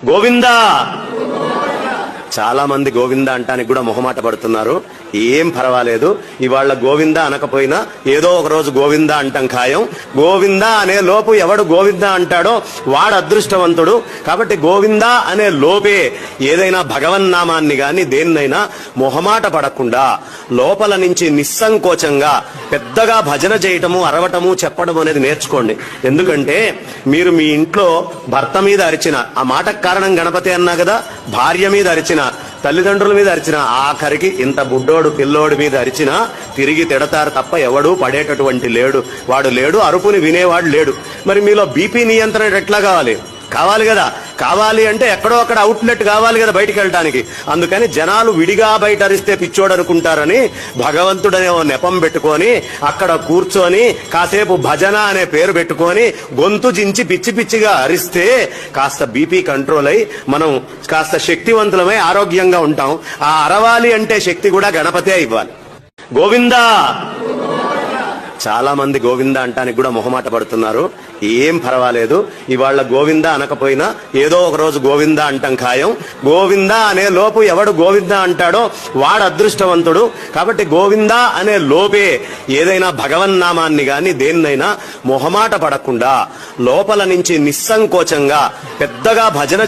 గోవిందా. చాలా మంది గోవిందా అంటానికి కూడా మొహమాట పడుతున్నారు. ఏం పర్వాలేదు, ఇవాళ గోవిందా అనకపోయినా ఏదో ఒక రోజు గోవిందా అంటాం ఖాయం. గోవిందా అనే లోపు ఎవడు గోవిందా అంటాడో వాడు అదృష్టవంతుడు. కాబట్టి గోవిందా అనే లోపే ఏదైనా భగవన్నామాన్ని గాని దేన్నైనా మొహమాట పడకుండా లోపల నుంచి నిస్సంకోచంగా పెద్దగా భజన చేయటము, అరవటము, చెప్పడం అనేది నేర్చుకోండి. ఎందుకంటే మీరు మీ ఇంట్లో భర్త మీద అరిచిన, ఆ మాటకు కారణం గణపతి అన్నా కదా, భార్య మీద అరిచిన, తల్లిదండ్రుల మీద అరిచిన, ఆఖరికి ఇంత బుడ్డోడు పిల్లోడి మీద అరిచినా తిరిగి తిడతారు తప్ప ఎవడూ పడేటటువంటి లేడు. వాడు లేడు, అరుపుని వినేవాడు లేడు. మరి మీలో బీపీ నియంత్రణ ఎట్లా కావాలి కదా. కావాలి అంటే ఎక్కడో అక్కడ అవుట్లెట్ కావాలి కదా బయటికి వెళ్ళడానికి. అందుకని జనాలు విడిగా బయట అరిస్తే పిచ్చోడు అనుకుంటారని భగవంతుడనే ఓ నెపం పెట్టుకొని అక్కడ కూర్చొని కాసేపు భజన అనే పేరు పెట్టుకొని గొంతు జించి పిచ్చి పిచ్చిగా అరిస్తే కాస్త బీపీ కంట్రోల్ అయి మనం కాస్త శక్తివంతులమై ఆరోగ్యంగా ఉంటాం. ఆ అరవాలి అంటే శక్తి కూడా గణపతే ఇవ్వాలి. గోవిందా. చాలా మంది గోవిందా అంటానికి కూడా మొహమాట పడుతున్నారు. ఏం పర్వాలేదు, ఇవాళ గోవిందా అనకపోయినా ఏదో ఒక రోజు గోవిందా అంటాం ఖాయం. గోవిందా అనే లోపు ఎవడు గోవిందా అంటాడో వాడు అదృష్టవంతుడు. కాబట్టి గోవిందా అనే లోపే ఏదైనా భగవన్నామాన్ని గాని దేన్నైనా మొహమాట పడకుండా లోపల నుంచి నిస్సంకోచంగా పెద్దగా భజన